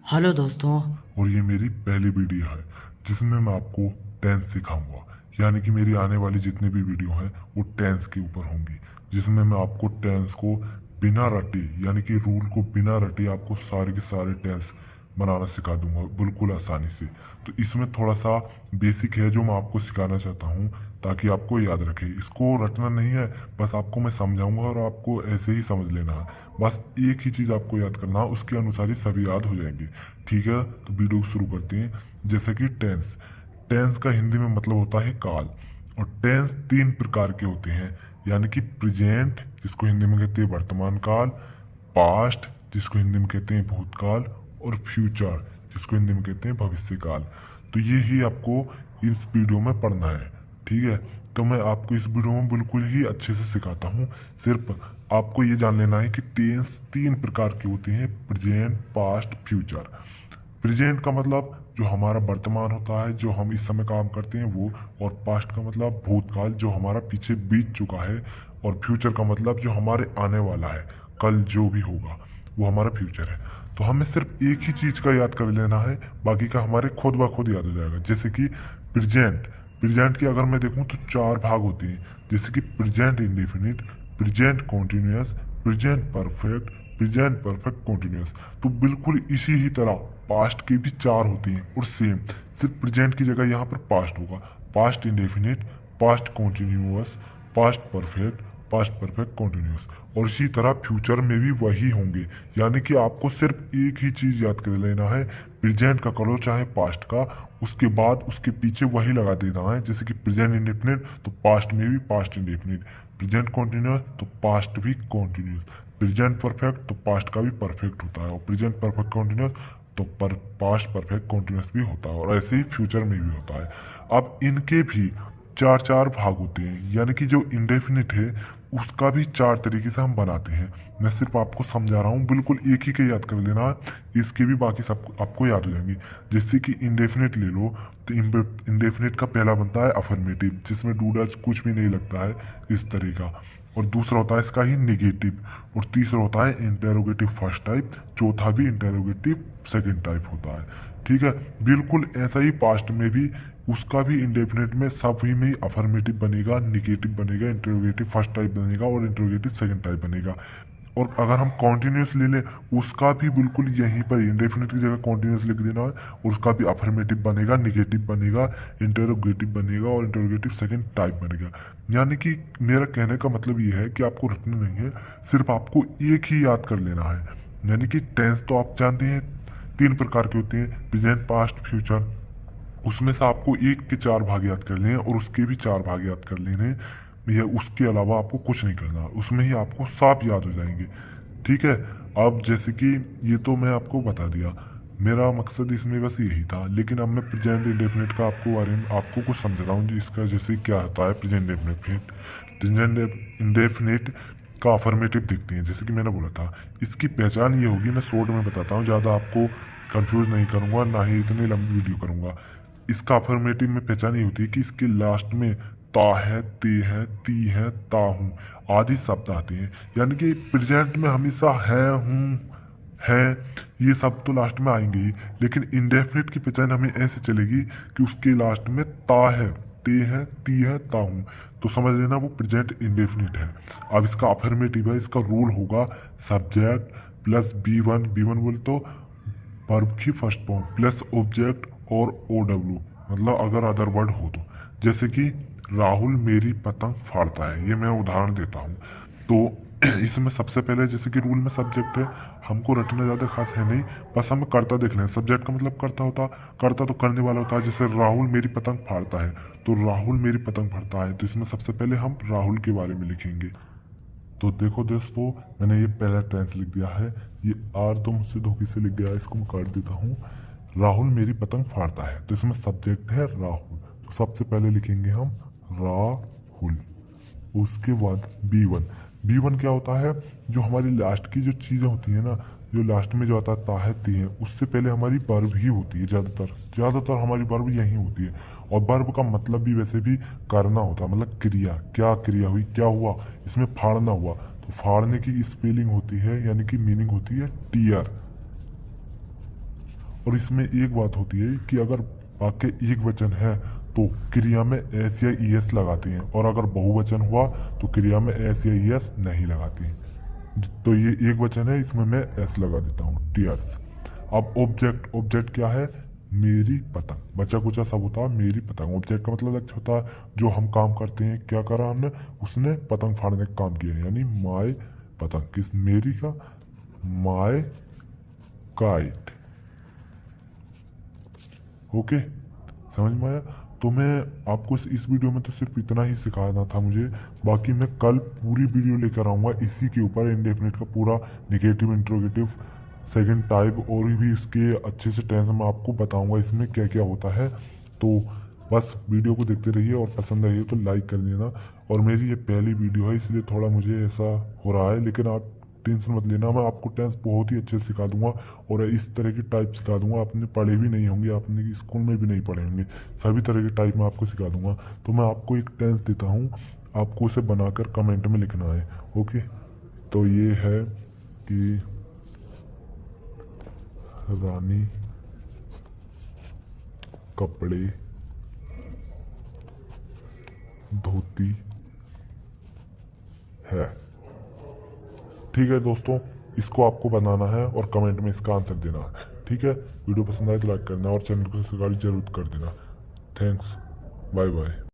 Hello दोस्तों। और ये मेरी पहली वीडियो है जिसमें मैं आपको टेंस सिखाऊंगा। यानी कि मेरी आने वाली जितनी भी वीडियो हैं वो टेंस के ऊपर होंगी, जिसमें मैं आपको टेंस को बिना रटे यानी कि रूल को बिना रटे आपको सारे के सारे टेंस बनाना सिखा दूंगा बिल्कुल आसानी से। तो इसमें थोड़ा सा बेसिक है जो मैं आपको सिखाना चाहता हूँ ताकि आपको याद रखे। इसको रटना नहीं है, बस आपको मैं समझाऊंगा और आपको ऐसे ही समझ लेना है। बस एक ही चीज़ आपको याद करना है, उसके अनुसार ही सभी याद हो जाएंगे। ठीक है, तो वीडियो शुरू करते हैं। जैसे कि टेंस, टेंस का हिंदी में मतलब होता है काल। और टेंस तीन प्रकार के होते हैं, यानी कि प्रेजेंट जिसको हिंदी में कहते हैं वर्तमान काल, पास्ट जिसको हिंदी में कहते हैं भूतकाल, और फ्यूचर जिसको हिंदी में कहते हैं भविष्य काल। तो ये ही आपको इस वीडियो में पढ़ना है। ठीक है, तो मैं आपको इस वीडियो में बिल्कुल ही अच्छे से सिखाता हूँ। सिर्फ आपको ये जान लेना है कि टेंस तीन प्रकार की होती हैं, प्रेजेंट, पास्ट, फ्यूचर। प्रेजेंट का मतलब जो हमारा वर्तमान होता है, जो हम इस समय काम करते हैं वो। और पास्ट का मतलब भूतकाल जो हमारा पीछे बीत चुका है। और फ्यूचर का मतलब जो हमारे आने वाला है, कल जो भी होगा वो हमारा फ्यूचर है। तो हमें सिर्फ एक ही चीज़ का याद कर लेना है, बाकी का हमारे खुद ब खुद याद हो जाएगा। जैसे कि प्रेजेंट, प्रेजेंट की अगर मैं देखूं तो चार भाग होते हैं। जैसे कि present indefinite, present continuous, present perfect, present perfect continuous. तो बिल्कुल इसी ही तरह पास्ट के भी चार होते हैं और सेम, सिर्फ प्रेजेंट की जगह यहाँ पर पास्ट होगा। Past indefinite, past continuous, past perfect, past perfect continuous. और इसी तरह फ्यूचर में भी वही होंगे। यानी कि आपको सिर्फ एक ही चीज़ याद कर लेना है, प्रेजेंट का करो चाहे पास्ट का, उसके बाद उसके पीछे वही लगा देना है। जैसे कि प्रेजेंट इंडेफिनिट तो पास्ट में भी पास्ट इंडेफिनिट, प्रेजेंट कॉन्टिन्यूस तो पास्ट भी कॉन्टिन्यूस, प्रेजेंट परफेक्ट तो पास्ट का भी परफेक्ट होता है, और प्रेजेंट परफेक्ट कॉन्टिन्यूस तो पास्ट परफेक्ट कॉन्टिन्यूस भी होता है, और ऐसे ही फ्यूचर में भी होता है। अब इनके भी चार चार भाग होते हैं, यानी कि जो इंडेफिनिट है उसका भी चार तरीके से हम बनाते हैं। मैं सिर्फ आपको समझा रहा हूँ, बिल्कुल एक ही के याद कर लेना, इसके भी बाकी सब आपको याद हो जाएंगे। जैसे कि इंडेफिनिट ले लो, तो इंडेफिनिट का पहला बनता है अफर्मेटिव, जिसमें डूडा कुछ भी नहीं लगता है इस तरह का। और दूसरा होता है इसका ही निगेटिव। और तीसरा होता है इंटेरोगेटिव फर्स्ट टाइप, चौथा भी इंटेरोगेटिव सेकंड टाइप होता है। ठीक है, बिल्कुल ऐसा ही पास्ट में भी उसका भी इंडेफिनिट में सभी में अफर्मेटिव बनेगा, निगेटिव बनेगा, इंटरोगेटिव फर्स्ट टाइप बनेगा और इंटरोगेटिव सेकंड टाइप बनेगा। और अगर हम कॉन्टिन्यूस ले लें, उसका भी बिल्कुल यहीं पर इंडेफिनिट की जगह कॉन्टिन्यूस लिख देना है, और उसका भी अफर्मेटिव बनेगा, निगेटिव बनेगा, इंटरोगेटिव बनेगा और इंटरोगेटिव सेकंड टाइप बनेगा। यानी कि मेरा कहने का मतलब ये है कि आपको रटना नहीं है, सिर्फ आपको एक ही याद कर लेना है। यानी कि टेंस तो आप जानते हैं तीन प्रकार के होते हैं, प्रेजेंट, पास्ट, फ्यूचर। उसमें से आपको एक के चार भाग याद कर लेने हैं और उसके भी चार भाग याद कर लेने हैं। या उसके अलावा आपको कुछ नहीं करना, उसमें ही आपको साफ याद हो जाएंगे। ठीक है, अब जैसे कि ये तो मैं आपको बता दिया, मेरा मकसद इसमें बस यही था। लेकिन अब मैं प्रेजेंट इंडेफिनिट का आपको बारे में आपको कुछ समझाता हूँ जी। इसका जैसे क्या होता है प्रेजेंट इंडेफिनिट, प्रेजेंट इंडेफिनिट का अफर्मेटिव देखते हैं। जैसे कि मैंने बोला था, इसकी पहचान ये होगी, मैं शॉर्ट में बताता हूँ, ज़्यादा आपको कंफ्यूज नहीं करूँगा, ना ही इतनी लंबी वीडियो करूँगा। इसका अफर्मेटिव में पहचान ये होती है कि इसके लास्ट में ता है, ते है, ती है, ता हूँ आदि शब्द आते हैं। यानी कि प्रेजेंट में हमेशा है, हूँ, है, ये सब तो लास्ट में आएंगे ही। लेकिन इंडेफिनिट की पहचान हमें ऐसे चलेगी कि उसके लास्ट में ता है, ते है, ती है, ता हूँ। तो समझ लेना वो प्रेजेंट इंडेफिनिट है। अब इसका अफर्मेटिव है, इसका रूल होगा सब्जेक्ट प्लस बी वन बोले तो वर्ब की फर्स्ट फॉर्म प्लस ऑब्जेक्ट और ओ डब्ल्यू, मतलब अगर अदर वर्ड हो तो। जैसे कि राहुल मेरी पतंग फाड़ता है, ये मैं उदाहरण देता हूँ। तो इसमें सबसे पहले जैसे कि रूल में सब्जेक्ट है, हमको रटना ज़्यादा खास है नहीं, बस हमें कर्ता देख लें। सब्जेक्ट का मतलब कर्ता होता, कर्ता तो करने वाला होता है। जैसे राहुल मेरी पतंग फाड़ता है, तो राहुल मेरी पतंग फाड़ता है, तो इसमें सबसे पहले हम राहुल के बारे में लिखेंगे। तो देखो दोस्तों, मैंने ये पहला टेंस लिख दिया है। ये आर तो मुझसे धोखे से लिख गया है, इसको मैं काट देता हूँ। राहुल मेरी पतंग फाड़ता है, तो इसमें सब्जेक्ट है राहुल, तो सबसे पहले लिखेंगे हम राहुल। उसके बाद बी वन, बी वन क्या होता है, जो हमारी लास्ट की जो चीज़ें होती है ना, जो लास्ट में जो आता है ता है ती है, उससे पहले हमारी वर्ब ही होती है। ज़्यादातर ज़्यादातर हमारी वर्ब यही होती है। और वर्ब का मतलब भी वैसे भी करना होता है, मतलब क्रिया, क्या क्रिया हुई, क्या हुआ, इसमें फाड़ना हुआ। तो फाड़ने की स्पेलिंग होती है, यानी कि मीनिंग होती है टीयर। और इसमें एक बात होती है कि अगर वाक्य एक वचन है तो क्रिया में एस या ई एस लगाते हैं, और अगर बहुवचन हुआ तो क्रिया में एस या ई एस नहीं लगाते हैं। तो ये एक वचन है, इसमें मैं एस लगा देता हूँ, टीयर्स। अब ऑब्जेक्ट, ऑब्जेक्ट क्या है? मेरी पतंग। बचा कुचा सब होता है मेरी पतंग। ऑब्जेक्ट का मतलब लक्ष्य होता है जो हम काम करते हैं, क्या करा हमने, उसने पतंग फाड़ने का काम किया, यानी माय पतंग। किस? मेरी का माय काइट। ओके, समझ में आया? तो मैं आपको इस वीडियो में तो सिर्फ इतना ही सिखाना था मुझे। बाकी मैं कल पूरी वीडियो लेकर आऊँगा इसी के ऊपर, इंडेफिनिट का पूरा, नेगेटिव, इंट्रोगेटिव, सेकंड टाइप, और भी इसके अच्छे से टेंस मैं आपको बताऊंगा इसमें क्या क्या होता है। तो बस वीडियो को देखते रहिए, और पसंद आई हो तो लाइक कर देना। और मेरी ये पहली वीडियो है इसलिए थोड़ा मुझे ऐसा हो रहा है, लेकिन आप टेंशन मत लेना, मैं आपको टेंस बहुत ही अच्छे से सिखा दूंगा, और इस तरह की टाइप सिखा दूंगा। आपने पढ़े भी नहीं होंगे, आपने स्कूल में भी नहीं पढ़े होंगे, सभी तरह के टाइप मैं आपको सिखा दूंगा। तो मैं आपको एक टेंस देता हूँ, आपको उसे बनाकर कमेंट में लिखना है। ओके, तो ये है कि रानी कपड़े धोती है। ठीक है दोस्तों, इसको आपको बनाना है और कमेंट में इसका आंसर देना है। ठीक है, वीडियो पसंद आए तो लाइक करना और चैनल को सब्सक्राइब जरूर कर देना। Thanks, bye bye.